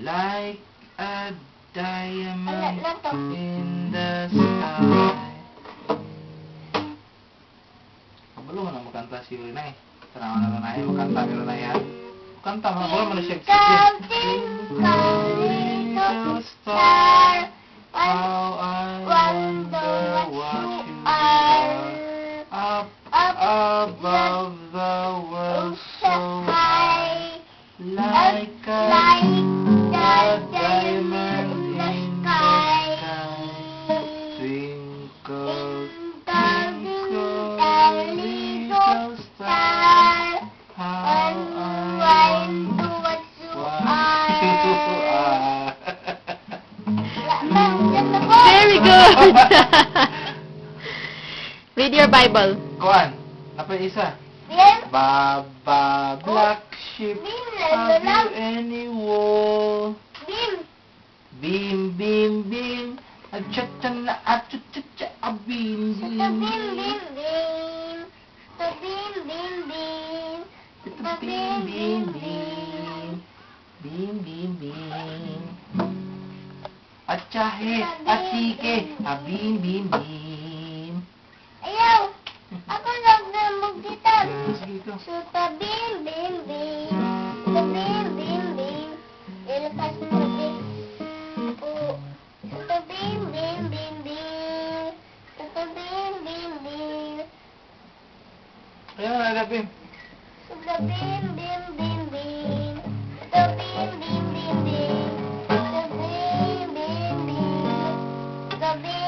like a diamond in the sky. Belum na makanta si Rinay. Tanaw na Rinay, makanta ni Rinay yan. Kanta mga belum na siya. Little star, how I wonder what you are. Up above the world so high, like a diamond in the sky. Twinkle, twinkle, little star, how I wonder what you are. Very good! Read your Bible. Kuan, apa yung isa? Baba, black sheep, have you any wool? Beam, beam, beam, achacha na achacha, a beam, beam, beam, beam, beam, beam, achahe, atike, a beam, beam, beam. Ayaw! Ako lang na mag-gitar. Sige ikaw. Suta bim bim bim. Suta bim bim bim. Ilakas mo bim. Suta bim bim bim bim. Suta bim bim bim. Ayan na, Agapim. Suta bim bim bim bim. Suta bim bim bim bim. Suta bim bim bim. Suta bim.